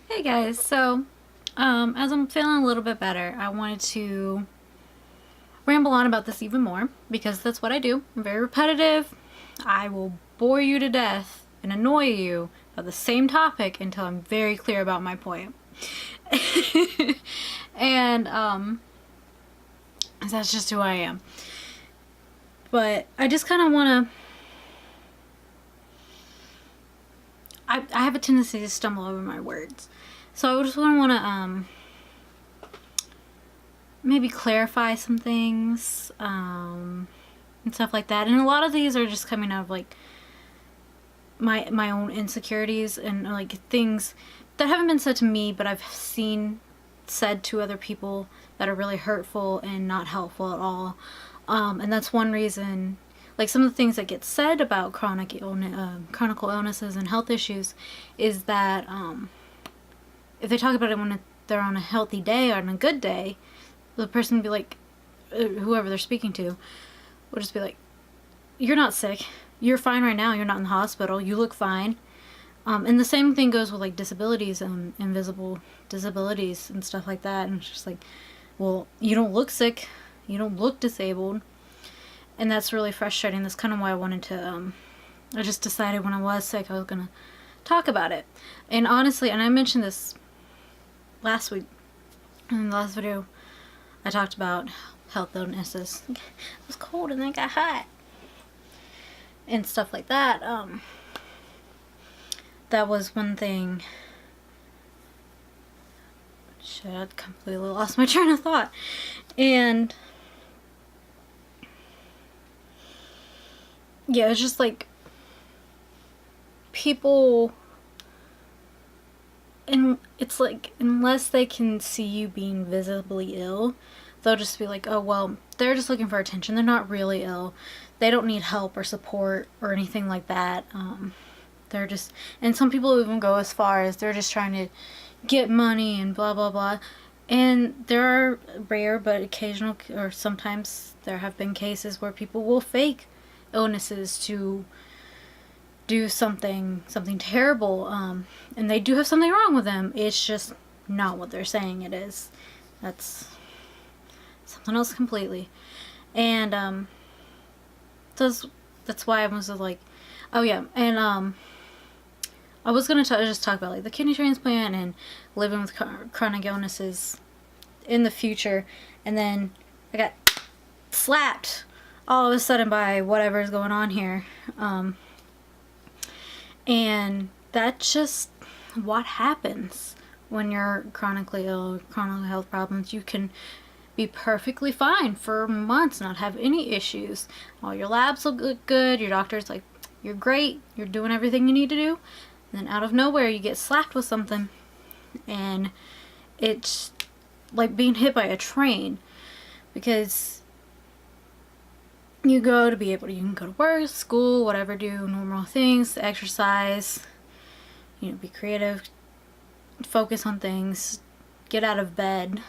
Hey guys, as I'm feeling a little bit better, I wanted to ramble on about this even more because that's what I do. I'm very repetitive. I will bore you to death and annoy you about the same topic until I'm very clear about my point. and that's just who I am. But I just kind of want to. I have a tendency to stumble over my words. So I just want to maybe clarify some things and stuff like that. And a lot of these are just coming out of like my own insecurities and like things that haven't been said to me, but I've seen said to other people that are really hurtful and not helpful at all. And that's one reason, like some of the things that get said about chronic illnesses and health issues is that if they talk about it when they're on a healthy day or on a good day, the person would be like, whoever they're speaking to will just be like, you're not sick, you're fine right now, you're not in the hospital, you look fine. And the same thing goes with like disabilities and invisible disabilities and stuff like that. And it's just like, well, you don't look sick, you don't look disabled. And that's really frustrating. That's kind of why I wanted to, I just decided when I was sick I was going to talk about it. And honestly, and I mentioned this last week in the last video, I talked about health illnesses. It was cold and then it got hot and stuff like that. That was one thing. Shit, I completely lost my train of thought. And yeah, it's just like people, and it's like unless they can see you being visibly ill, they'll just be like, oh well, they're just looking for attention, they're not really ill, they don't need help or support or anything like that. They're just, and some people even go as far as they're just trying to get money and blah blah blah. And there are rare but occasional, or sometimes there have been cases where people will fake illnesses to do something terrible, and they do have something wrong with them. It's just not what they're saying it is. That's something else completely. And that's why I was like, oh yeah, and I was gonna just talk about like the kidney transplant and living with chronic illnesses in the future, and then I got slapped all of a sudden by whatever's going on here. And that's just what happens when you're chronically ill, chronic health problems. You can be perfectly fine for months, not have any issues. All your labs will look good. Your doctor's like, you're great, you're doing everything you need to do. And then out of nowhere, you get slapped with something. And it's like being hit by a train. Because you go to be able to, you can go to work, school, whatever, do normal things, exercise, be creative, focus on things, get out of bed,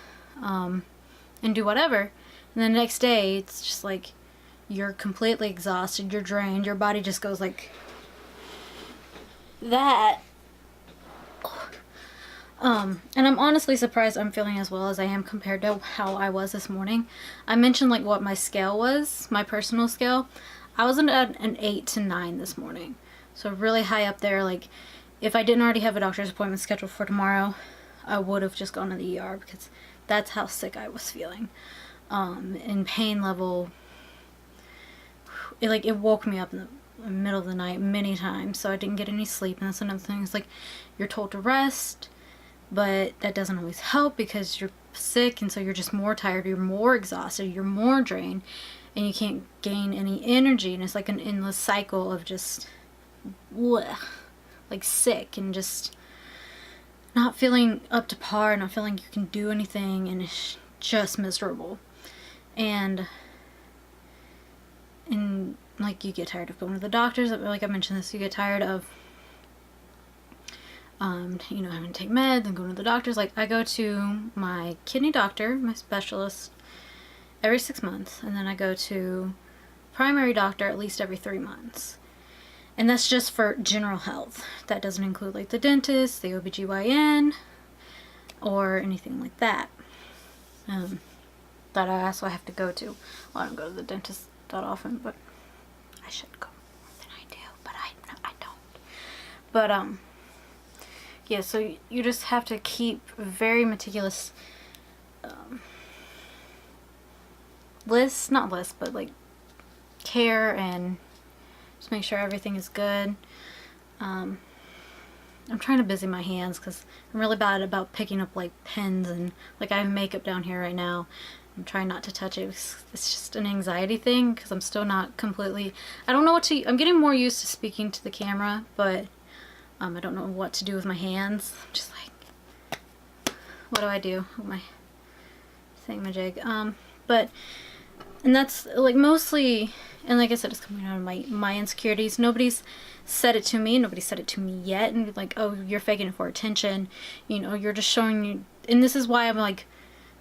and do whatever. And the next day, it's just like you're completely exhausted, you're drained, your body just goes like that. And I'm honestly surprised I'm feeling as well as I am compared to how I was this morning. I mentioned like what my scale was, my personal scale. I was at an 8 to 9 this morning. So really high up there. Like if I didn't already have a doctor's appointment scheduled for tomorrow, I would have just gone to the ER because that's how sick I was feeling. And pain level, it woke me up in the middle of the night many times, so I didn't get any sleep. And that's another thing. It's like you're told to rest, but that doesn't always help because you're sick, and so you're just more tired, you're more exhausted, you're more drained, and you can't gain any energy. And it's like an endless cycle of just bleh, like sick and just not feeling up to par, not feeling you can do anything, and it's just miserable. And like you get tired of going to the doctors, like I mentioned this, you get tired of having to take meds and going to the doctors. Like I go to my kidney doctor, my specialist, every 6 months, and then I go to primary doctor at least every 3 months. And that's just for general health. That doesn't include like the dentist, the OBGYN, or anything like that. That I also have to go to. Well, I don't go to the dentist that often, but I should go more than I do, but I don't. But yeah, so you just have to keep very meticulous not lists, but like care, and just make sure everything is good. I'm trying to busy my hands because I'm really bad about picking up like pens, and like I have makeup down here right now. I'm trying not to touch it. It's just an anxiety thing because I'm still not completely, I don't know what to, I'm getting more used to speaking to the camera, but I don't know what to do with my hands. I'm just like, what do I do with my thingamajig? But, and that's like mostly, and like I said, it's coming out of my insecurities. Nobody's said it to me. Nobody said it to me yet. And like, oh, you're faking it for attention. You know, you're just showing you. And this is why I'm like,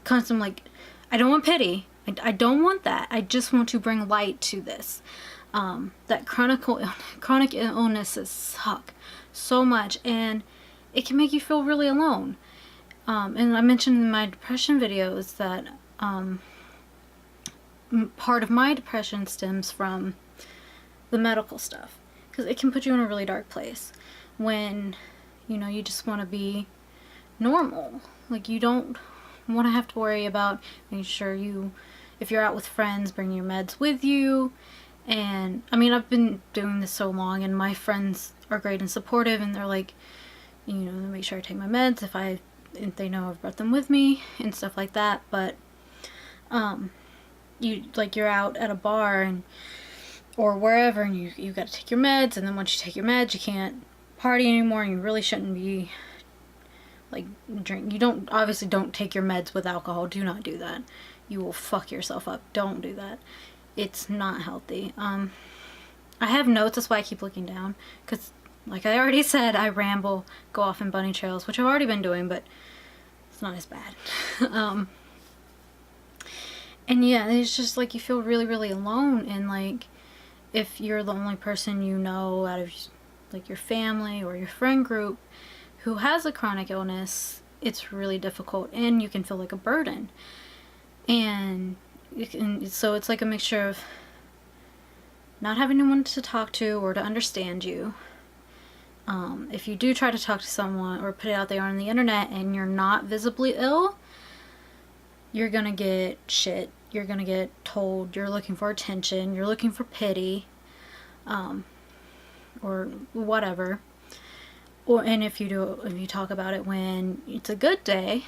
constantly like, I don't want pity. I don't want that. I just want to bring light to this. That chronic illnesses suck so much, and it can make you feel really alone. And I mentioned in my depression videos that part of my depression stems from the medical stuff, because it can put you in a really dark place when, you know, you just want to be normal. Like, you don't want to have to worry about making sure if you're out with friends, bring your meds with you. And I mean, I've been doing this so long, and my friends are great and supportive, and they're like, you know, they make sure I take my meds if they know I've brought them with me and stuff like that. But you're out at a bar or wherever, and you got to take your meds, and then once you take your meds, you can't party anymore, and you really shouldn't be like drink. You don't take your meds with alcohol. Do not do that. You will fuck yourself up. Don't do that. It's not healthy. I have notes. That's why I keep looking down, because like I already said, I ramble, go off in bunny trails, which I've already been doing, but it's not as bad. And yeah, it's just like you feel really, really alone, and like if you're the only person you know out of like your family or your friend group who has a chronic illness, it's really difficult, and you can feel like a burden. And so it's like a mixture of not having anyone to talk to or to understand you. If you do try to talk to someone or put it out there on the internet and you're not visibly ill, you're gonna get shit. You're gonna get told you're looking for attention, you're looking for pity, or whatever. And if you talk about it when it's a good day,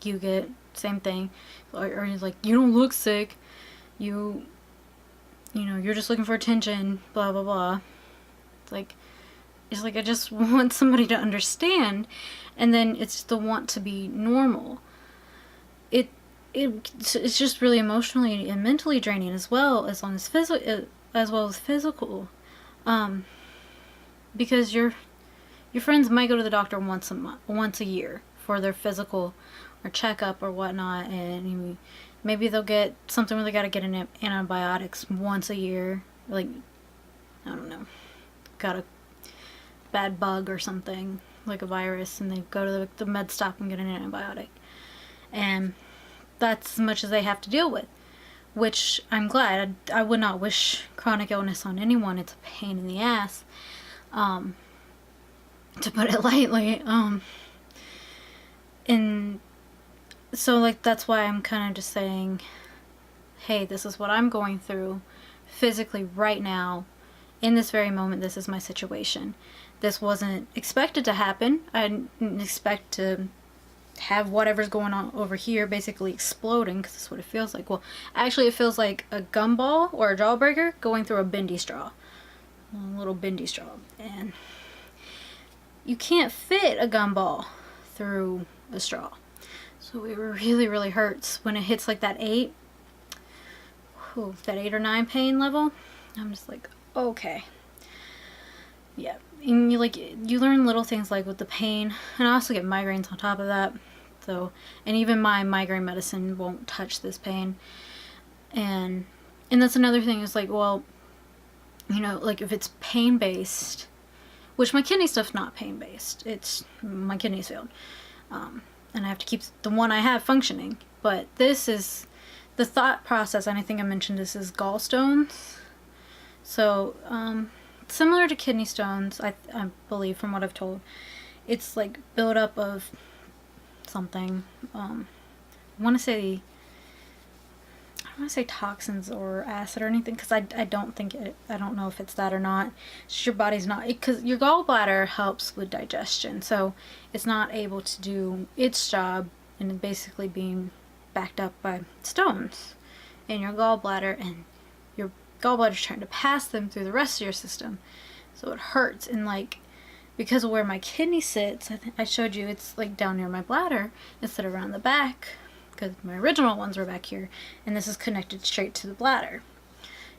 you get same thing, or he's like, you don't look sick, you know, you're just looking for attention, blah blah blah. It's like I just want somebody to understand, and then it's the want to be normal. It's just really emotionally and mentally draining as well as physical, because your friends might go to the doctor once a year for their physical or checkup or whatnot, and maybe they'll get something where they gotta get antibiotics once a year, like, I don't know, got a bad bug or something, like a virus, and they go to the med stop and get an antibiotic, and that's as much as they have to deal with, which I'm glad. I would not wish chronic illness on anyone. It's a pain in the ass, to put it lightly, and so like that's why I'm kind of just saying, hey, this is what I'm going through physically right now, in this very moment. This is my situation. This wasn't expected to happen. I didn't expect to have whatever's going on over here basically exploding, because that's what it feels like. Well, actually it feels like a gumball or a jawbreaker going through a bendy straw. A little bendy straw. And you can't fit a gumball through a straw. So it really, really hurts when it hits like that 8 or 9 pain level. I'm just like, okay. Yeah. And you learn little things like with the pain, and I also get migraines on top of that. So, and even my migraine medicine won't touch this pain. And that's another thing, is like, well, you know, like if it's pain based, which my kidney stuff's not pain based, it's my kidneys failed. and I have to keep the one I have functioning. But this is the thought process, and I think I mentioned this, is gallstones. So similar to kidney stones, I believe, from what I've told. It's like buildup of something. I want to say toxins or acid or anything, because I don't think I don't know if it's that or not. It's just your body's not, because your gallbladder helps with digestion, so it's not able to do its job, and basically being backed up by stones in your gallbladder, and your gallbladder's trying to pass them through the rest of your system, so it hurts. And like, because of where my kidney sits, I showed you, it's like down near my bladder instead of around the back, because my original ones were back here, and this is connected straight to the bladder.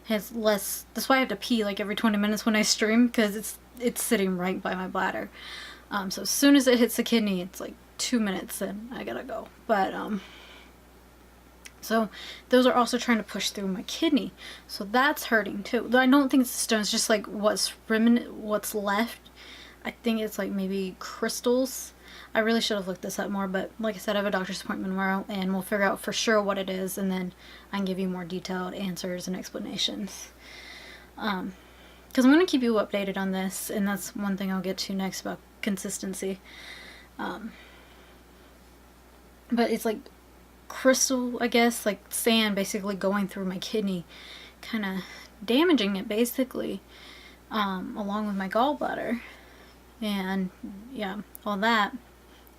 Has less. That's why I have to pee like every 20 minutes when I stream, because it's sitting right by my bladder. So as soon as it hits the kidney, it's like 2 minutes and I gotta go. But so those are also trying to push through my kidney, so that's hurting too. Though I don't think it's the stones, just like what's left. I think it's like maybe crystals. I really should have looked this up more, but like I said, I have a doctor's appointment tomorrow, and we'll figure out for sure what it is, and then I can give you more detailed answers and explanations. Because I'm going to keep you updated on this, and that's one thing I'll get to next about consistency. But it's like crystal, I guess, like sand basically going through my kidney, kind of damaging it basically, along with my gallbladder. And yeah, all that.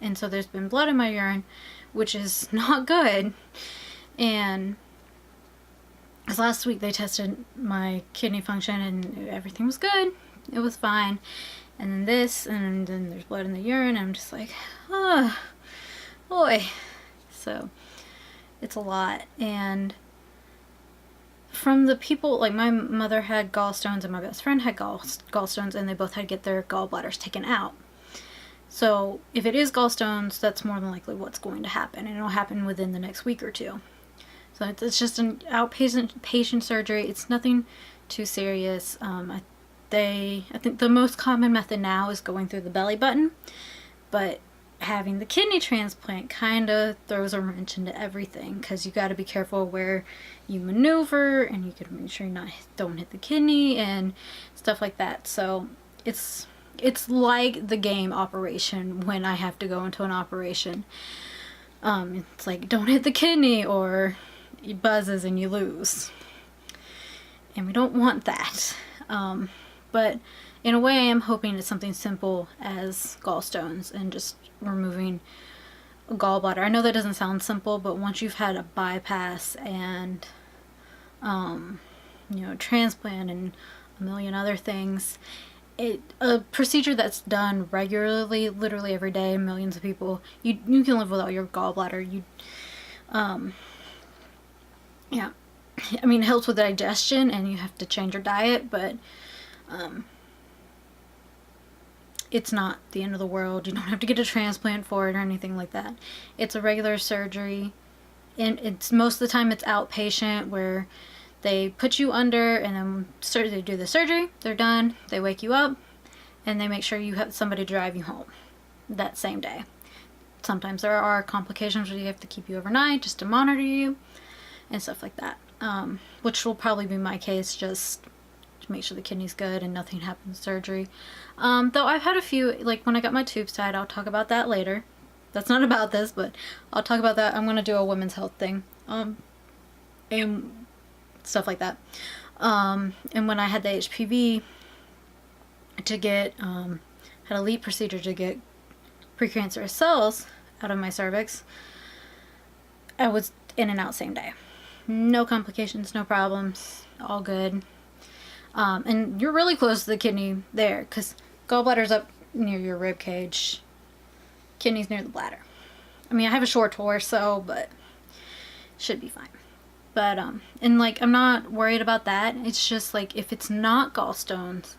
And so there's been blood in my urine, which is not good. And because last week they tested my kidney function and everything was good. It was fine. And then this, and then there's blood in the urine, and I'm just like, oh boy. So it's a lot. And from the people, like my mother had gallstones and my best friend had gallstones, and they both had to get their gallbladders taken out. So if it is gallstones, that's more than likely what's going to happen, and it'll happen within the next week or two. So it's just an outpatient surgery. It's nothing too serious. I think the most common method now is going through the belly button, but having the kidney transplant kind of throws a wrench into everything, because you got to be careful where you maneuver, and you got to make sure you don't hit the kidney and stuff like that. So it's like the game Operation when I have to go into an operation. It's like, don't hit the kidney or it buzzes and you lose, and we don't want that. But in a way, I'm hoping it's something simple as gallstones and just removing a gallbladder. I know that doesn't sound simple, but once you've had a bypass and transplant and a million other things, a procedure that's done regularly, literally every day, millions of people, you can live without your gallbladder. Yeah, I mean, it helps with digestion, and you have to change your diet, but it's not the end of the world. You don't have to get a transplant for it or anything like that. It's a regular surgery, and it's most of the time it's outpatient, where they put you under, and then they do the surgery, they're done, they wake you up, and they make sure you have somebody to drive you home that same day. Sometimes there are complications where you have to keep you overnight just to monitor you and stuff like that, which will probably be my case, just to make sure the kidney's good and nothing happens surgery. Though I've had a few, like when I got my tubes tied, I'll talk about that later. That's not about this, but I'll talk about that. I'm going to do a women's health thing. And stuff like that. And when I had the HPV to get, had a LEEP procedure to get precancerous cells out of my cervix, I was in and out same day. No complications, no problems, all good. And you're really close to the kidney there, because gallbladder's up near your rib cage, kidney's near the bladder. I mean, I have a short torso, but should be fine. But and like, I'm not worried about that. It's just like, if it's not gallstones,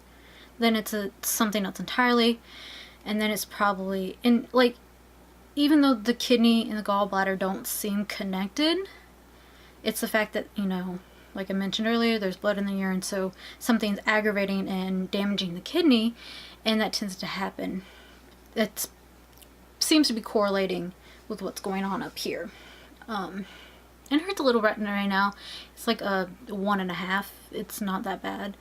then it's something else entirely, and then it's probably, and like, even though the kidney and the gallbladder don't seem connected, it's the fact that, like I mentioned earlier, there's blood in the urine, so something's aggravating and damaging the kidney, and that tends to happen. It seems to be correlating with what's going on up here. It hurts a little right now. It's like a 1.5. It's not that bad.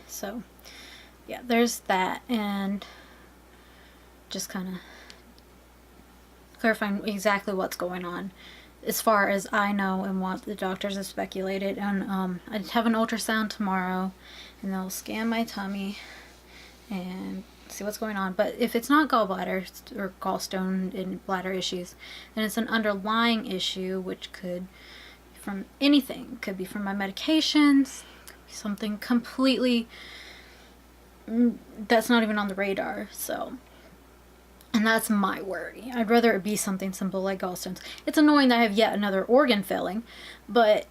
So yeah, there's that, and just kind of clarifying exactly what's going on as far as I know and what the doctors have speculated. And I have an ultrasound tomorrow, and they'll scan my tummy and see what's going on. But if it's not gallbladder or gallstone and bladder issues, then it's an underlying issue, which could be from anything. Could be from my medications, could be something completely that's not even on the radar. So, and that's my worry. I'd rather it be something simple like gallstones. It's annoying that I have yet another organ failing, but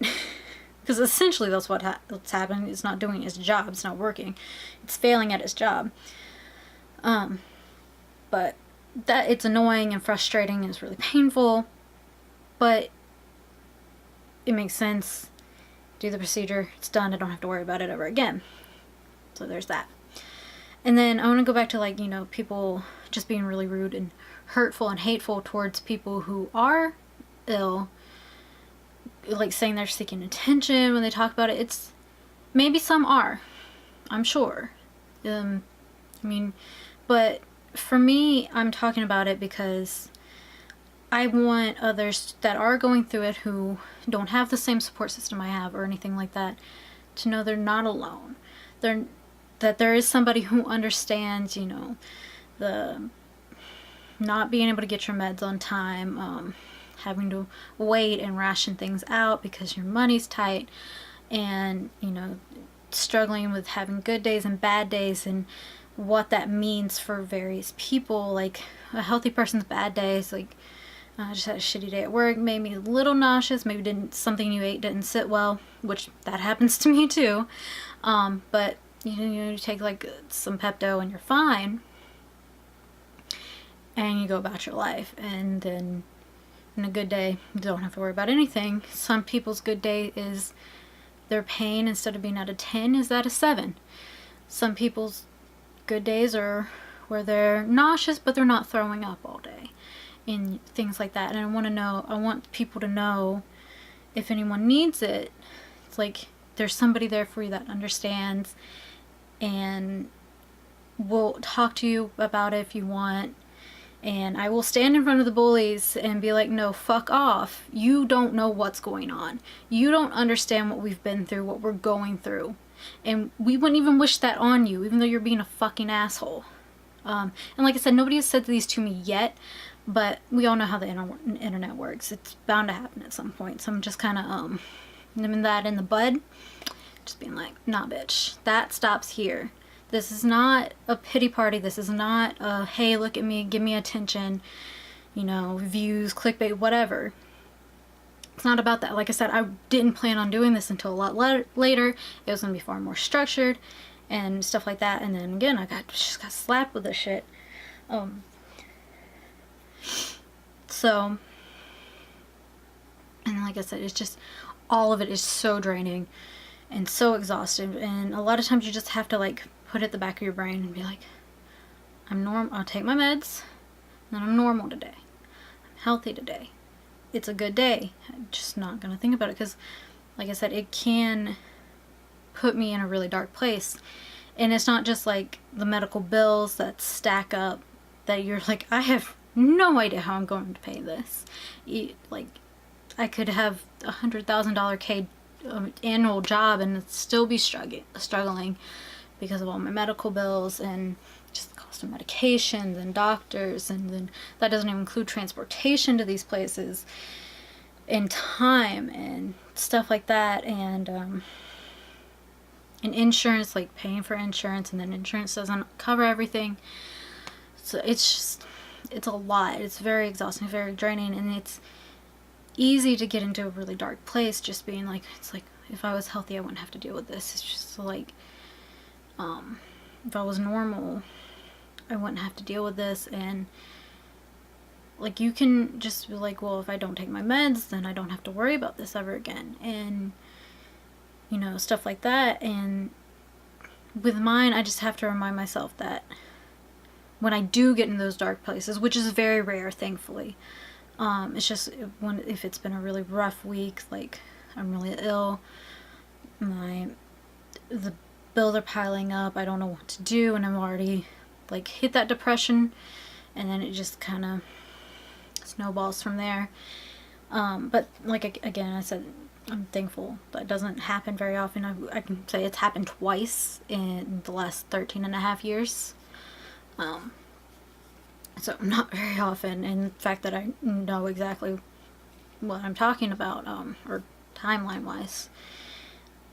because essentially that's what's happening. It's not doing its job. It's not working. It's failing at its job. But that it's annoying and frustrating and it's really painful, but it makes sense. Do the procedure. It's done. I don't have to worry about it ever again. So there's that. And then I want to go back to, like, you know, people just being really rude and hurtful and hateful towards people who are ill, like saying they're seeking attention when they talk about it. It's maybe some are, I'm sure. I mean, but for me, I'm talking about it because I want others that are going through it who don't have the same support system I have or anything like that to know they're not alone. That there is somebody who understands, you know, the not being able to get your meds on time, having to wait and ration things out because your money's tight, and, you know, struggling with having good days and bad days and what that means for various people. Like, a healthy person's bad days, like, I just had a shitty day at work, made me a little nauseous, maybe something you ate didn't sit well, which that happens to me too. But you take like some Pepto and you're fine, and you go about your life. And then in a good day, you don't have to worry about anything. Some people's good day is their pain, instead of being at a 10, is at a 7. Some people's good days are where they're nauseous but they're not throwing up all day and things like that. And I want people to know, if anyone needs it, it's like there's somebody there for you that understands and will talk to you about it if you want. And I will stand in front of the bullies and be like, no, fuck off. You don't know what's going on. You don't understand what we've been through, what we're going through. And we wouldn't even wish that on you, even though you're being a fucking asshole. And like I said, nobody has said these to me yet, but we all know how the internet works. It's bound to happen at some point. So I'm just kind of nipping that in the bud. Just being like, nah, bitch, that stops here. This is not a pity party. This is not a, hey, look at me, give me attention, you know, views, clickbait, whatever. It's not about that. Like I said, I didn't plan on doing this until a lot later. It was going to be far more structured and stuff like that. And then again, I just got slapped with this shit. So, and like I said, it's just, all of it is so draining and so exhausting. And a lot of times you just have to, like, put it at the back of your brain and be like, I'll take my meds, and I'm normal today. I'm healthy today. It's a good day. I'm just not going to think about it, because, like I said, it can put me in a really dark place. And it's not just, like, the medical bills that stack up that you're like, I have no idea how I'm going to pay this. Like, I could have $100,000 annual job and still be struggling because of all my medical bills and just the cost of medications and doctors, and then that doesn't even include transportation to these places and time and stuff like that, and insurance, like paying for insurance, and then insurance doesn't cover everything. So it's a lot. It's very exhausting, very draining, and it's easy to get into a really dark place just being like, it's like, if I was healthy I wouldn't have to deal with this. It's just like, if I was normal I wouldn't have to deal with this. And like, you can just be like, well, if I don't take my meds then I don't have to worry about this ever again, and you know, stuff like that. And with mine, I just have to remind myself that when I do get in those dark places, which is very rare, thankfully. It's just if it's been a really rough week, like I'm really ill, the bills are piling up, I don't know what to do, and I'm already like hit that depression, and then it just kind of snowballs from there. But like again, I said, I'm thankful that doesn't happen very often. I can say it's happened twice in the last 13 and a half years. So not very often, and the fact that I know exactly what I'm talking about, or timeline wise.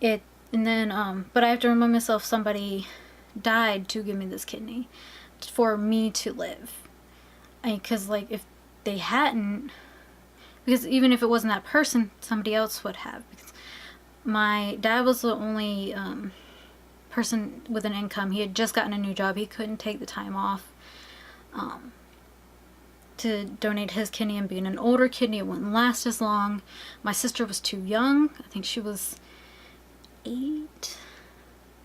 And then, but I have to remind myself somebody died to give me this kidney for me to live. Because like if they hadn't, because even if it wasn't that person, somebody else would have. Because my dad was the only person with an income. He had just gotten a new job. He couldn't take the time off to donate his kidney, and being an older kidney, it wouldn't last as long. My sister was too young. I think she was 8.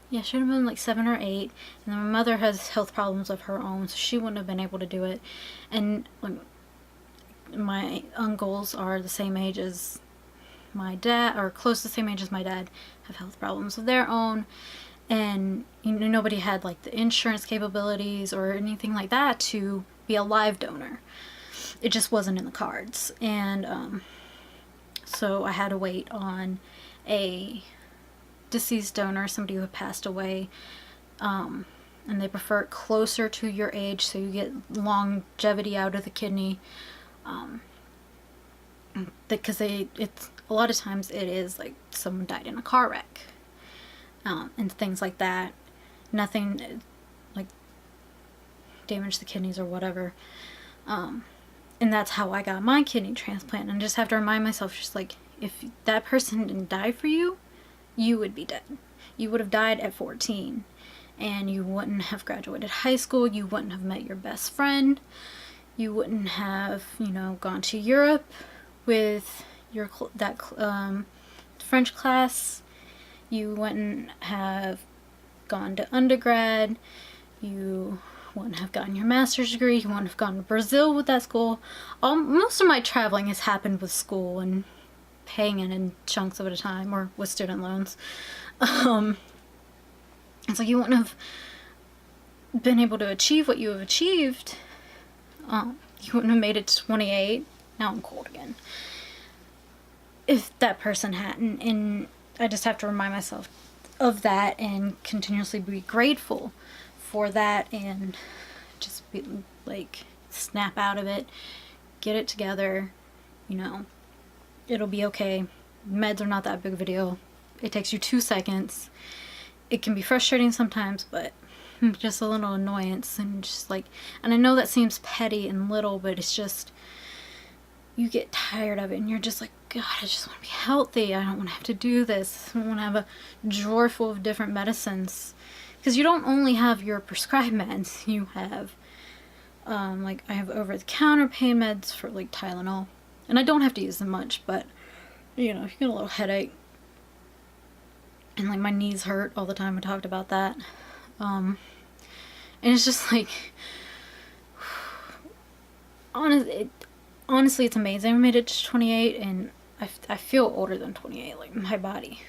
Yeah, should have been like 7 or 8. And then my mother has health problems of her own, so she wouldn't have been able to do it. And my uncles are the same age as my dad, or close to the same age as my dad, have health problems of their own. And nobody had like the insurance capabilities or anything like that to be a live donor. It just wasn't in the cards. And so I had to wait on a deceased donor, somebody who had passed away, and they prefer it closer to your age so you get longevity out of the kidney, because it's a lot of times it is like someone died in a car wreck, and things like that. Nothing like damaged the kidneys or whatever, and that's how I got my kidney transplant. And I just have to remind myself, just like, if that person didn't die for you, you would be dead. You would have died at 14, and you wouldn't have graduated high school, you wouldn't have met your best friend, you wouldn't have, gone to Europe with your French class, you wouldn't have gone to undergrad, you wouldn't have gotten your master's degree, you wouldn't have gone to Brazil with that school. Most of my traveling has happened with school and paying it in chunks at a time, or with student loans. It's like you wouldn't have been able to achieve what you have achieved. You wouldn't have made it to 28. Now I'm cold again. If that person hadn't. And I just have to remind myself of that and continuously be grateful for that, and just be like, snap out of it, get it together, it'll be okay. Meds are not that big of a deal. It takes you 2 seconds. It can be frustrating sometimes, but just a little annoyance, and just like, and I know that seems petty and little, but it's just, you get tired of it, and you're just like, God, I just want to be healthy. I don't want to have to do this. I don't want to have a drawer full of different medicines. Because you don't only have your prescribed meds, you have, like, I have over-the-counter pain meds for, like, Tylenol. And I don't have to use them much, but, if you get a little headache, and, like, my knees hurt all the time, I talked about that. And it's just, like, honestly, it's amazing. I made it to 28, and I feel older than 28. Like, my body,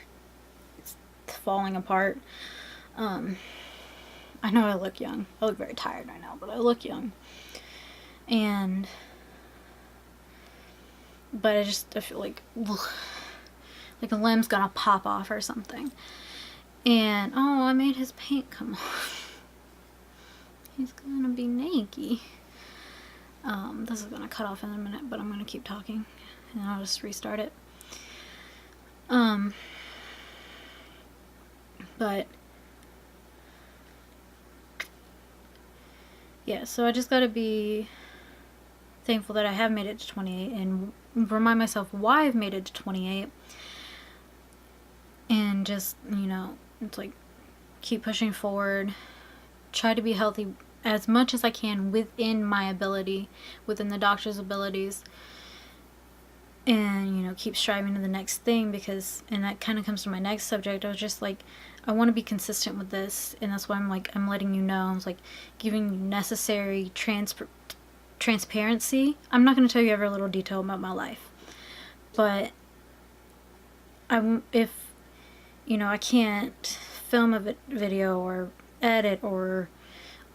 it's falling apart. I know I look young. I look very tired right now, but I look young. But I feel like a limb's gonna pop off or something. And, I made his paint come off. He's gonna be naked. This is gonna cut off in a minute, but I'm gonna keep talking, and I'll just restart it. But yeah, so I just gotta be thankful that I have made it to 28, and remind myself why I've made it to 28, and just, it's like, keep pushing forward, try to be healthy as much as I can within my ability, within the doctor's abilities, and keep striving to the next thing. Because, and that kind of comes to my next subject, I was just like, I want to be consistent with this, and that's why I'm letting you know. I'm like giving you necessary transparency. I'm not going to tell you every little detail about my life, but if I can't film a video or edit or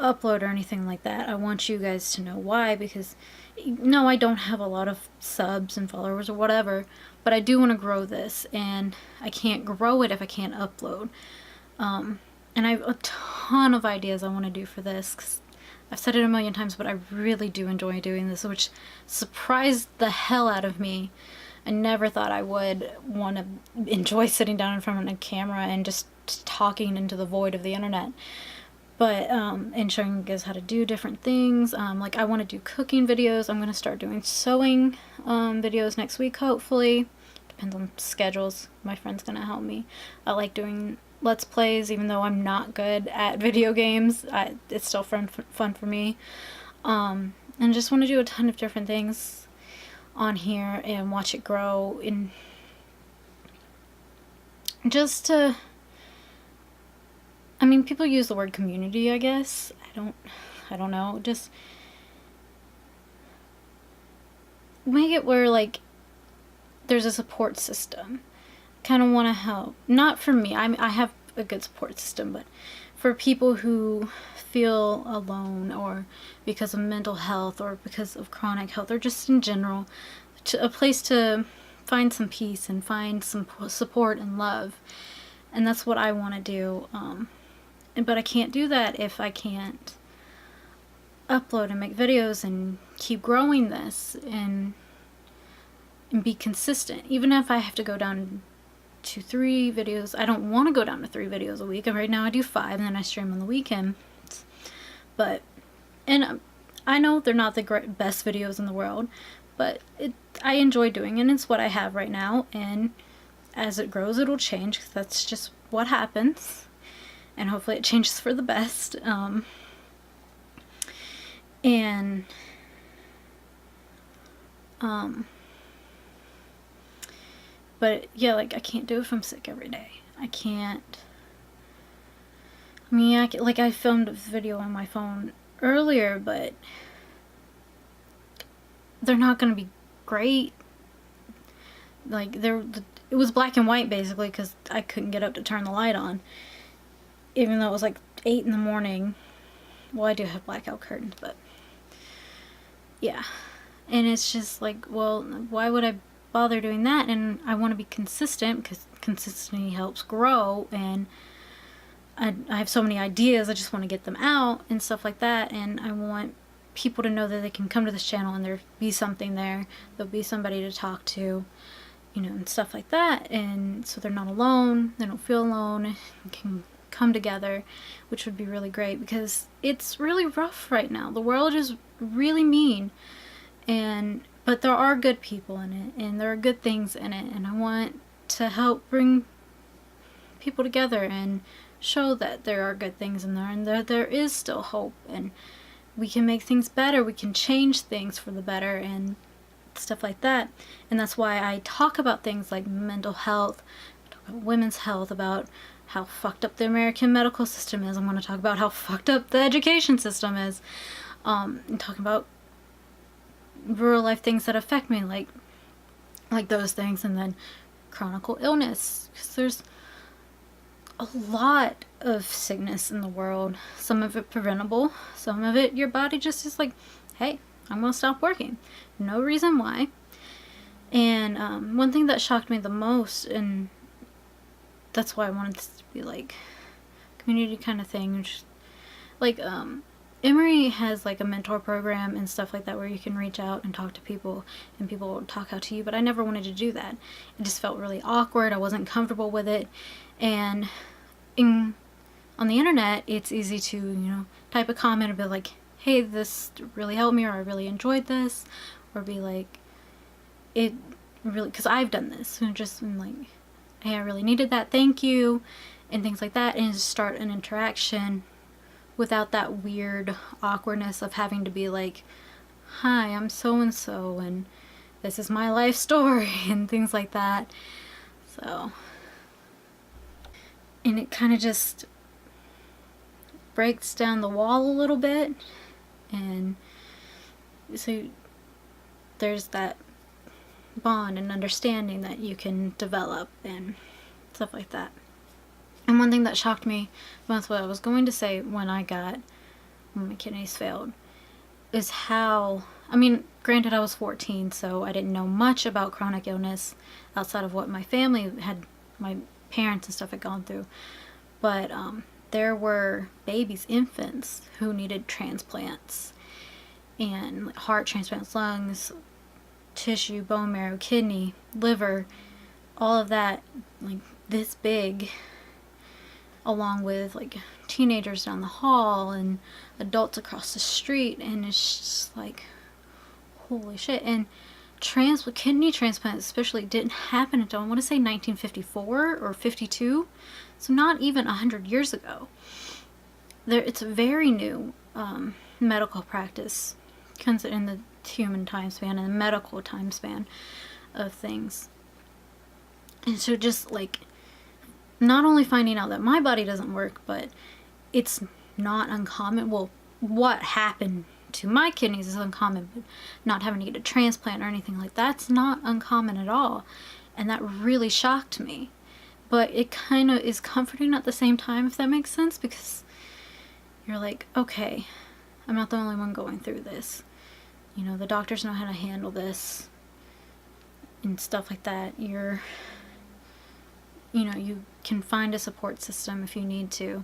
upload or anything like that, I want you guys to know why, because no, I don't have a lot of subs and followers or whatever, but I do want to grow this, and I can't grow it if I can't upload. And I have a ton of ideas I want to do for this, 'cause I've said it a million times, but I really do enjoy doing this, which surprised the hell out of me. I never thought I would want to enjoy sitting down in front of a camera and just talking into the void of the internet. But, and showing you guys how to do different things. Like, I want to do cooking videos. I'm going to start doing sewing videos next week, hopefully. Depends on schedules. My friend's going to help me. I like doing Let's Plays, even though I'm not good at video games. It's still fun for me. And just want to do a ton of different things on here and watch it grow. And just to... I mean, people use the word community, I guess. I don't know. Just make it where, like, there's a support system. Kind of want to help. Not for me. I have a good support system, but for people who feel alone, or because of mental health, or because of chronic health, or just in general, a place to find some peace and find some support and love. And that's what I want to do. But I can't do that if I can't upload and make videos and keep growing this and be consistent. Even if I have to go down to 3 videos, I don't want to go down to 3 videos a week. And right now I do 5, and then I stream on the weekend. But, and I know they're not the best videos in the world, but I enjoy doing it, and it's what I have right now. And as it grows, it'll change, because that's just what happens. And hopefully it changes for the best. But yeah, like, I can't do it if I'm sick every day. I can't. I mean, I filmed a video on my phone earlier, but they're not gonna be great. Like, it was black and white basically, because I couldn't get up to turn the light on. Even though it was like 8 in the morning. Well, I do have blackout curtains, but yeah. And it's just like, well, why would I bother doing that? And I want to be consistent, because consistency helps grow, and I have so many ideas. I just want to get them out and stuff like that. And I want people to know that they can come to this channel and there'll be something there. There'll be somebody to talk to, and stuff like that. And so they're not alone. They don't feel alone. Can come together, which would be really great, because it's really rough right now. The world is really mean, but there are good people in it, and there are good things in it, and I want to help bring people together and show that there are good things in there, and there is still hope, and we can make things better. We can change things for the better and stuff like that. And that's why I talk about things like mental health, talk about women's health, about how fucked up the American medical system is. I'm going to talk about how fucked up the education system is. And talking about real life things that affect me, like those things. And then chronic illness, because there's a lot of sickness in the world. Some of it preventable, some of it your body just is like, hey, I'm going to stop working. No reason why. And one thing that shocked me the most, and that's why I wanted this to be like community kind of thing, which, like, Emory has like a mentor program and stuff like that, where you can reach out and talk to people, and people will talk out to you. But I never wanted to do that. It just felt really awkward. I wasn't comfortable with it. And on the internet, it's easy to, type a comment and be like, hey, this really helped me, or I really enjoyed this, or be like, it really, because I've done this, and just been like, hey, I really needed that, thank you, and things like that, and just start an interaction without that weird awkwardness of having to be like, hi, I'm so-and-so, and this is my life story, and things like that. So, and it kind of just breaks down the wall a little bit, and so there's that bond and understanding that you can develop and stuff like that. And one thing that shocked me about what I was going to say when my kidneys failed is how, I mean, granted I was 14, so I didn't know much about chronic illness outside of what my family had, my parents and stuff had gone through, but there were babies, infants, who needed transplants, and heart transplants, lungs, tissue, bone marrow, kidney, liver, all of that, like this big, along with like teenagers down the hall and adults across the street, and it's just like, holy shit. And kidney transplants especially didn't happen until, I want to say, 1954 or 52, so not even 100 years ago. It's a very new medical practice in the human time span and the medical time span of things. And so just like, not only finding out that my body doesn't work, but it's not uncommon. Well, what happened to my kidneys is uncommon, but not having to get a transplant or anything like that's not uncommon at all. And that really shocked me. But it kind of is comforting at the same time, if that makes sense, because you're like, okay, I'm not the only one going through this. You know, the doctors know how to handle this and stuff like that. You can find a support system if you need to.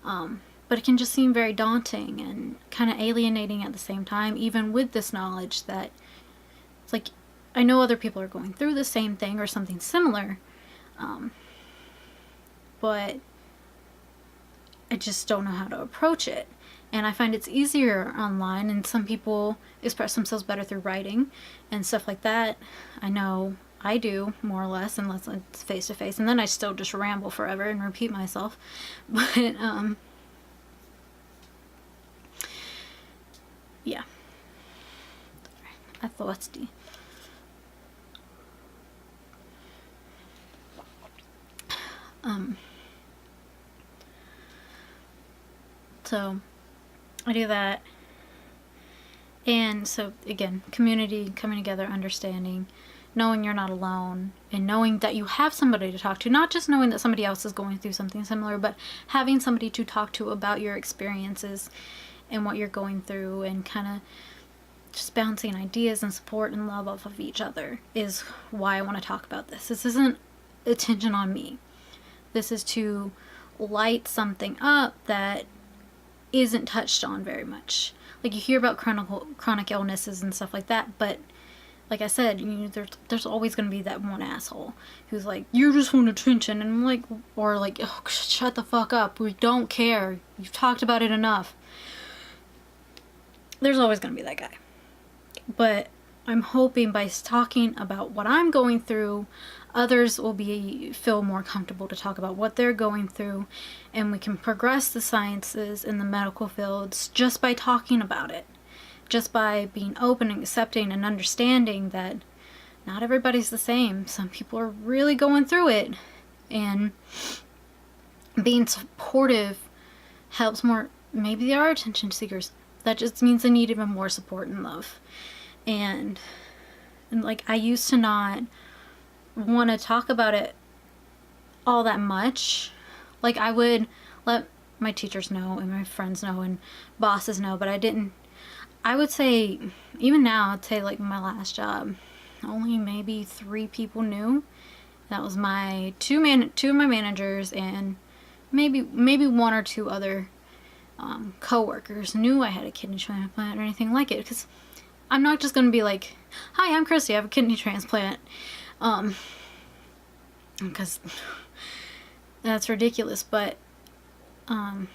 But it can just seem very daunting and kind of alienating at the same time, even with this knowledge that it's like, I know other people are going through the same thing or something similar, but I just don't know how to approach it. And I find it's easier online, and some people express themselves better through writing and stuff like that. I know I do, more or less, unless it's face to face, and then I still just ramble forever and repeat myself. But yeah, I thirsty. So I do that. And so again, community, coming together, understanding, knowing you're not alone, and knowing that you have somebody to talk to, not just knowing that somebody else is going through something similar, but having somebody to talk to about your experiences and what you're going through, and kind of just bouncing ideas and support and love off of each other is why I want to talk about this. This isn't attention on me. This is to light something up that isn't touched on very much. Like, you hear about chronic illnesses and stuff like that, but like I said, there's always going to be that one asshole who's like, you just want attention, and I'm like, or like, oh, shut the fuck up, we don't care, you've talked about it enough. There's always going to be that guy. But I'm hoping by talking about what I'm going through, others will feel more comfortable to talk about what they're going through, and we can progress the sciences in the medical fields just by talking about it. Just by being open and accepting and understanding that not everybody's the same. Some people are really going through it, and being supportive helps more. Maybe they are attention seekers. That just means they need even more support and love. And like, I used to not want to talk about it all that much. Like, I would let my teachers know and my friends know and bosses know, but I would say, even now, I'd say like my last job, only maybe 3 people knew. That was my two of my managers, and maybe 1 or 2 other co-workers knew I had a kidney transplant or anything like it, because I'm not just going to be like, hi, I'm Christy, I have a kidney transplant, because that's ridiculous. But I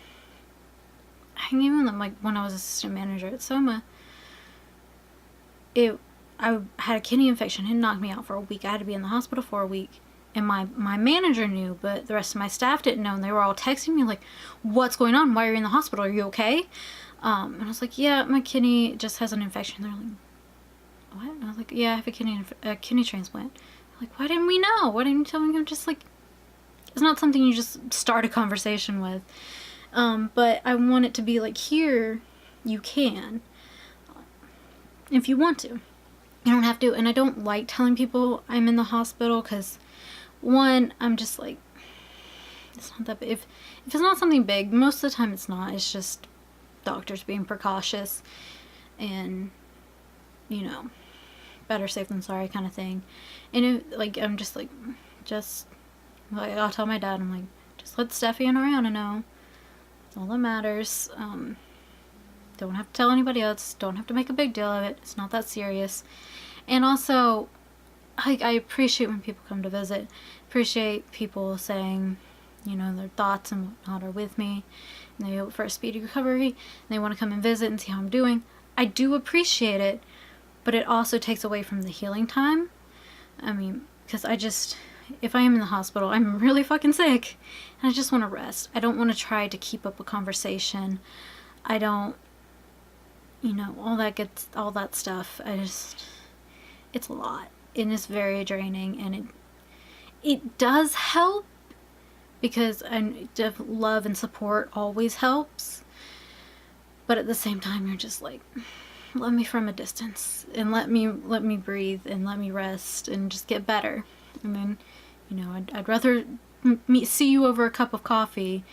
even, like, when I was assistant manager at Soma, I had a kidney infection. It knocked me out for a week. I had to be in the hospital for a week. And my manager knew, but the rest of my staff didn't know. And they were all texting me like, what's going on? Why are you in the hospital? Are you okay? And I was like, yeah, my kidney just has an infection. They're like, what? I was like, yeah, I have a kidney transplant. Like, why didn't we know? Why didn't you tell me? I'm just like, It's not something you just start a conversation with. But I want it to be like, here, you can, if you want to. You don't have to. And I don't like telling people I'm in the hospital because, one, I'm just like, it's not that big. If it's not something big, most of the time it's not. It's just doctors being precautious and, you know, better safe than sorry kind of thing. And it, like, I'm just like, I'll tell my dad, I'm like, just let Steffi and Ariana know. That's all that matters. Don't have to tell anybody else. Don't have to make a big deal of it. It's not that serious. And also, I appreciate when people come to visit. Appreciate people saying, you know, their thoughts and whatnot are with me. And they hope for a speedy recovery. And they want to come and visit and see how I'm doing. I do appreciate it. But it also takes away from the healing time. I mean, because if I am in the hospital, I'm really fucking sick. And I just want to rest. I don't want to try to keep up a conversation. I don't, you know, all that stuff. It's a lot. And it's very draining. And it does help. Because love and support always helps. But at the same time, you're just like, love me from a distance. And let me breathe and let me rest and just get better. And then, you know, I'd rather see you over a cup of coffee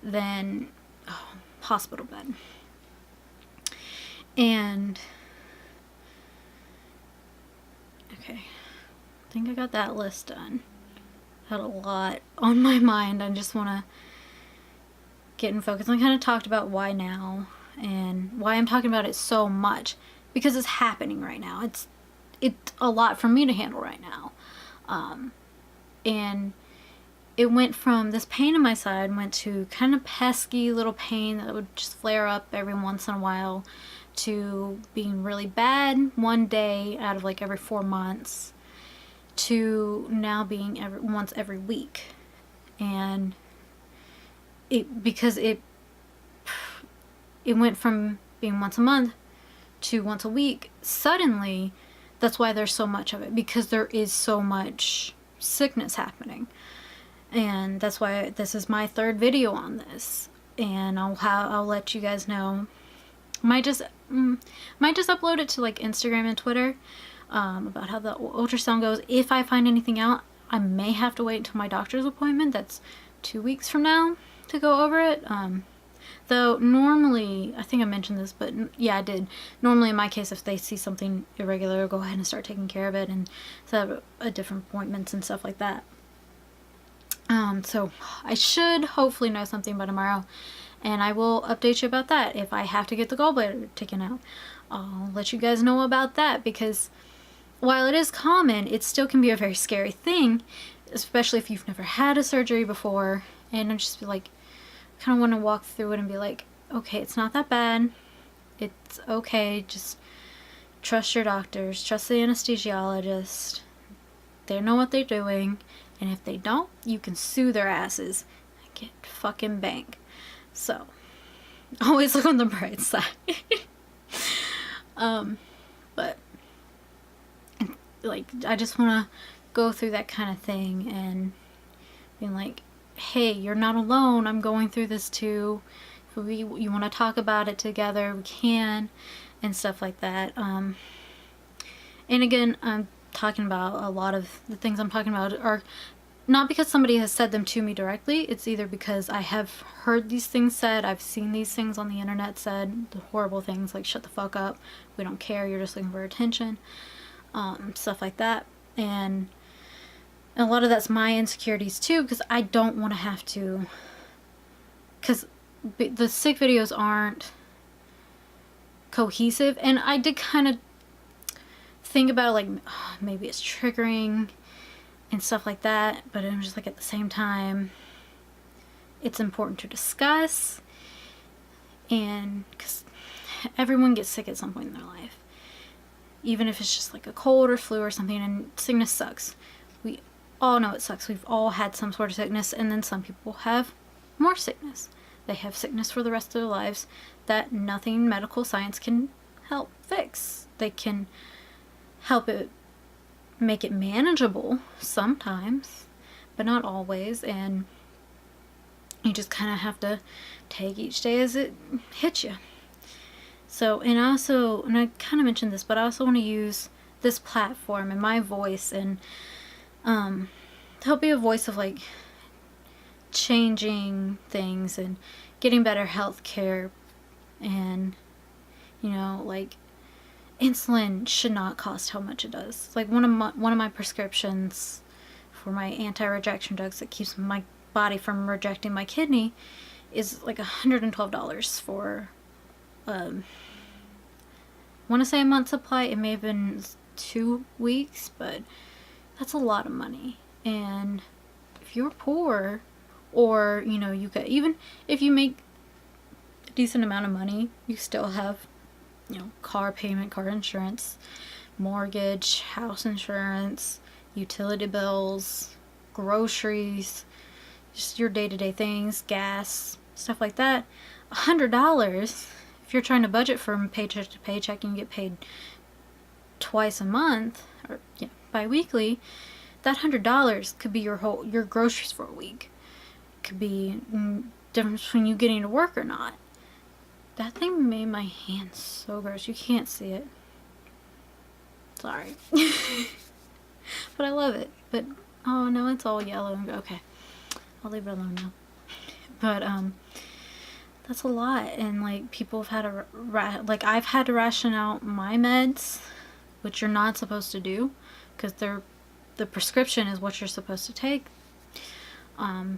than hospital bed. And okay, I think I got that list done. Had a lot on my mind. I just want to get in focus. I kind of talked about why now and why I'm talking about it so much, because it's happening right now. It's a lot for me to handle right now. And it went from this pain in my side went to kind of pesky little pain that would just flare up every once in a while to being really bad one day out of like every 4 months to now being once every week. And because it went from being once a month to once a week suddenly. That's why there's so much of it, because there is so much sickness happening. And that's why this is my 3rd video on this. And I'll let you guys know. Might just upload it to like Instagram and Twitter about how the ultrasound goes. If I find anything out, I may have to wait until my doctor's appointment. That's 2 weeks from now to go over it. Though normally, I think I mentioned this, but yeah, I did. Normally in my case, if they see something irregular, go ahead and start taking care of it and set up different appointments and stuff like that. So I should hopefully know something by tomorrow, and I will update you about that. If I have to get the gallbladder taken out, I'll let you guys know about that, because while it is common, it still can be a very scary thing, especially if you've never had a surgery before. And I'm just like, kind of want to walk through it and be like, okay, it's not that bad. It's okay. Just trust your doctors. Trust the anesthesiologist. They know what they're doing. And if they don't, you can sue their asses and get fucking bank. So, always look on the bright side. But, like, I just want to go through that kind of thing and being like, hey, you're not alone. I'm going through this too. If you want to talk about it together, we can, and stuff like that. And again, I'm talking about a lot of the things I'm talking about are not because somebody has said them to me directly. It's either because I have heard these things said, I've seen these things on the internet said, the horrible things like shut the fuck up, we don't care, you're just looking for attention, stuff like that. And a lot of that's my insecurities too, because I don't want to have to, because the sick videos aren't cohesive. And I did kind of think about it, like, oh, maybe it's triggering and stuff like that, but I'm just like, at the same time, it's important to discuss, and because everyone gets sick at some point in their life, even if it's just like a cold or flu or something. And sickness sucks. We all know it sucks. We've all had some sort of sickness, and then some people have more sickness. They have sickness for the rest of their lives that nothing medical science can help fix. They can help it, make it manageable sometimes, but not always, and you just kind of have to take each day as it hits you. So, and I kind of mentioned this, but I also want to use this platform and my voice and to help be a voice of like changing things and getting better health care. And like insulin should not cost how much it does. Like one of my prescriptions for my anti-rejection drugs that keeps my body from rejecting my kidney is like $112 for I want to say a month supply. It may have been 2 weeks, but that's a lot of money. And if you're poor, or you could, even if you make a decent amount of money, you still have car payment, car insurance, mortgage, house insurance, utility bills, groceries, just your day-to-day things, gas, stuff like that. $100, if you're trying to budget from paycheck to paycheck and you get paid twice a month or bi-weekly, that $100 could be your groceries for a week. It could be difference between you getting to work or not. That thing made my hands so gross. You can't see it. Sorry. But I love it. But oh no, it's all yellow and okay. I'll leave it alone now. But that's a lot, and like people have had like I've had to ration out my meds, which you're not supposed to do, because the prescription is what you're supposed to take.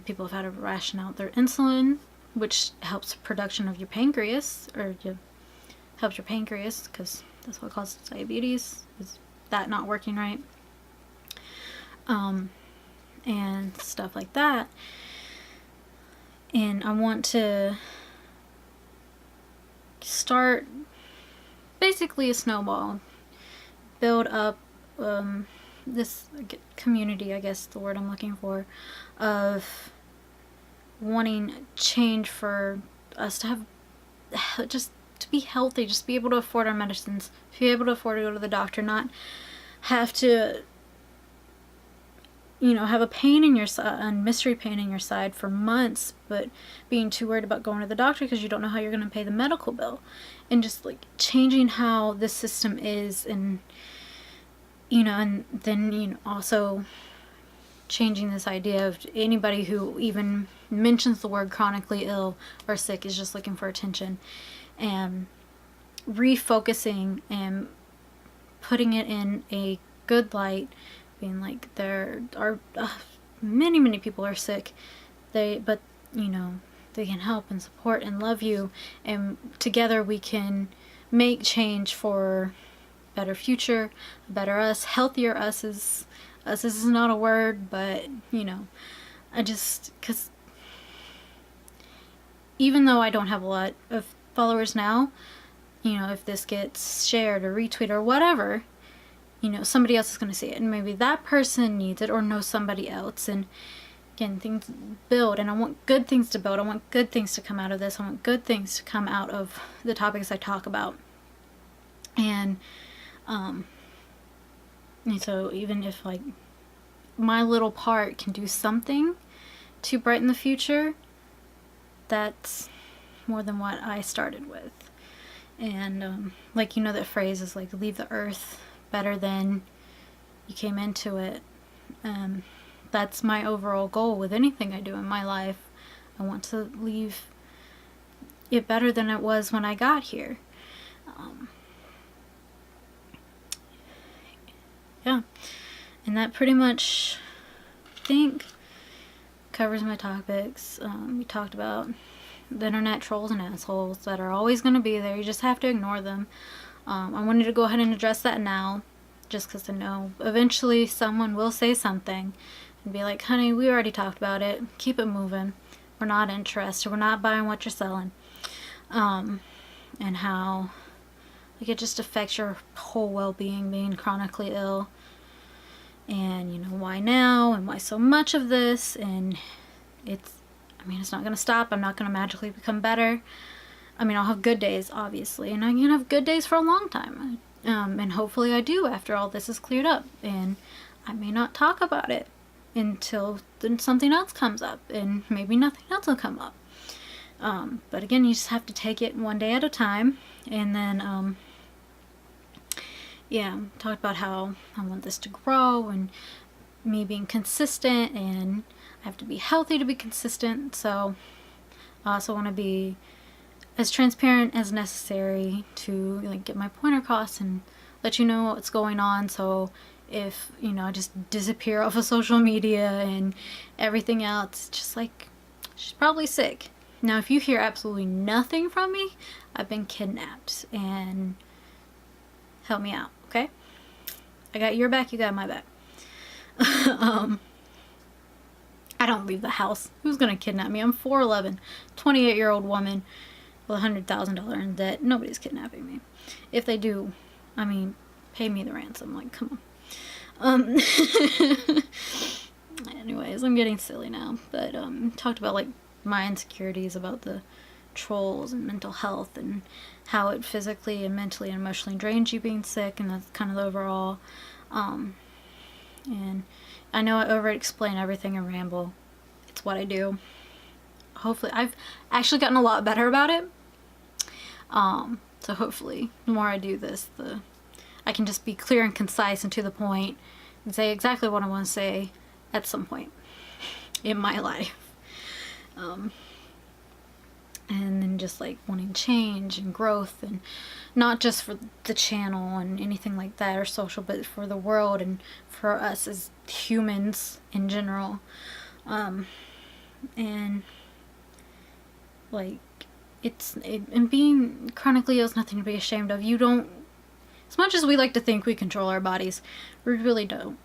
People have had to ration out their insulin, which helps production of your pancreas, or helps your pancreas, because that's what causes diabetes, is that not working right, and stuff like that. And I want to start basically a snowball, build up this community, I guess the word I'm looking for, of wanting change for us to have, just to be healthy, just be able to afford our medicines, to be able to afford to go to the doctor, not have to have a pain in your side, a mystery pain in your side for months, but being too worried about going to the doctor because you don't know how you're going to pay the medical bill. And just like changing how this system is, and and then also changing this idea of anybody who even mentions the word chronically ill or sick is just looking for attention, and refocusing and putting it in a good light, being like, there are many people are sick, but they can help and support and love you, and together we can make change for a better future, a better us, healthier us. Is this is not a word, but I just, because even though I don't have a lot of followers now, if this gets shared or retweeted or whatever, somebody else is going to see it, and maybe that person needs it or knows somebody else. And again, things build, and I want good things to build. I want good things to come out of this. I want good things to come out of the topics I talk about. And so even if like my little part can do something to brighten the future, that's more than what I started with. And like that phrase is like, leave the earth better than you came into it. That's my overall goal with anything I do in my life. I want to leave it better than it was when I got here. Yeah, and that pretty much, I think, covers my topics. We talked about the internet trolls and assholes that are always going to be there. You just have to ignore them. I wanted to go ahead and address that now, just because I know eventually someone will say something and be like, honey, we already talked about it. Keep it moving. We're not interested. We're not buying what you're selling. And how like it just affects your whole well-being, being chronically ill. And why now, and why so much of this, and it's not going to stop. I'm not going to magically become better. I'll have good days, obviously, and I'm going to have good days for a long time. And hopefully I do after all this is cleared up. And I may not talk about it until then something else comes up, and maybe nothing else will come up. But again, you just have to take it one day at a time. And then, yeah, talked about how I want this to grow and me being consistent, and I have to be healthy to be consistent. So I also want to be as transparent as necessary to like get my point across and let you know what's going on. So if, you know, I just disappear off of social media and everything else, just like, she's probably sick. Now, if you hear absolutely nothing from me, I've been kidnapped, and help me out, okay? I got your back, you got my back. I don't leave the house. Who's gonna kidnap me? I'm 4'11", 28-year-old woman with $100,000 in debt. Nobody's kidnapping me. If they do, I mean, pay me the ransom. Like, come on. Anyways, I'm getting silly now. But talked about like my insecurities about the trolls and mental health and how it physically and mentally and emotionally drains you being sick, and that's kind of the overall. And I know I over-explain everything and ramble. It's what I do. Hopefully, I've actually gotten a lot better about it. So hopefully, the more I do this, I can just be clear and concise and to the point and say exactly what I want to say at some point in my life. And then just like wanting change and growth, and not just for the channel and anything like that or social, but for the world and for us as humans in general. And like and being chronically ill is nothing to be ashamed of. You don't, as much as we like to think we control our bodies, we really don't.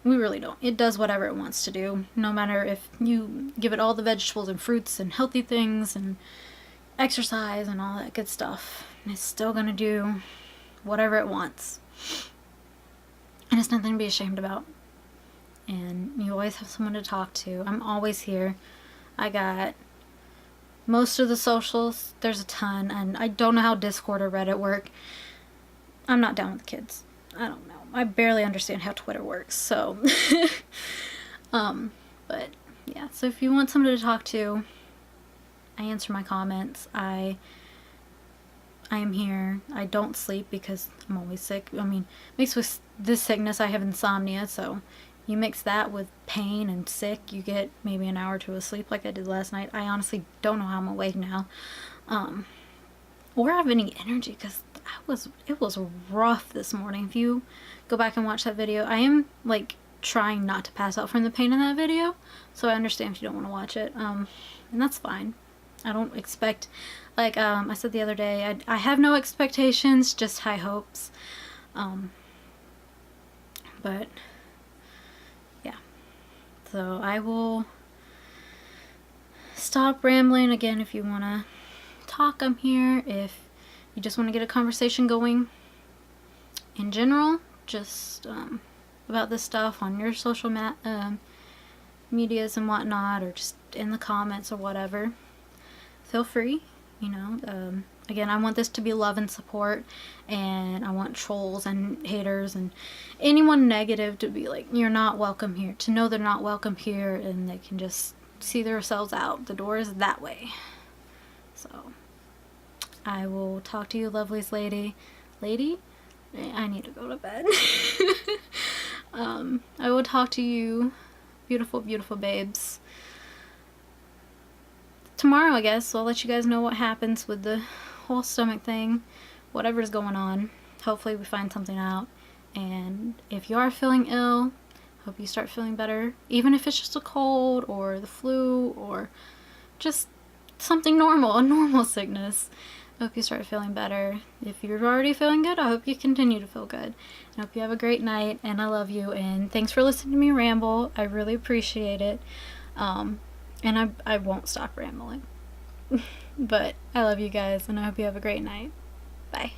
It does whatever it wants to do, no matter if you give it all the vegetables and fruits and healthy things and exercise and all that good stuff, and it's still gonna do whatever it wants. And it's nothing to be ashamed about. And you always have someone to talk to. I'm always here. I got most of the socials. There's a ton, and I don't know how Discord or Reddit work. I'm not down with the kids. I don't know. I barely understand how Twitter works, so but yeah, so if you want somebody to talk to, I answer my comments. I am here. I don't sleep because I'm always sick. I mean, mixed with this sickness, I have insomnia, so you mix that with pain and sick, you get maybe an hour or two of sleep like I did last night. I honestly don't know how I'm awake now. Or have any energy, because it was rough this morning. If you go back and watch that video, I am like trying not to pass out from the pain in that video, so I understand if you don't want to watch it, and that's fine. I don't expect, like I said the other day, I have no expectations, just high hopes. But yeah, so I will stop rambling. Again, if you want to talk, I'm here. If you just want to get a conversation going in general, just about this stuff on your social medias and whatnot, or just in the comments or whatever, feel free. You know, again, I want this to be love and support, and I want trolls and haters and anyone negative to be like, you're not welcome here, to know they're not welcome here, and they can just see themselves out. The door is that way. So I will talk to you, lovelies lady. I need to go to bed. I will talk to you, beautiful, beautiful babes, tomorrow, I guess. So I'll let you guys know what happens with the whole stomach thing, whatever's going on. Hopefully we find something out. And if you are feeling ill, hope you start feeling better, even if it's just a cold or the flu or just something normal, a normal sickness. I hope you start feeling better. If you're already feeling good, I hope you continue to feel good. I hope you have a great night, and I love you, and thanks for listening to me ramble. I really appreciate it. And I won't stop rambling. But I love you guys, and I hope you have a great night. Bye.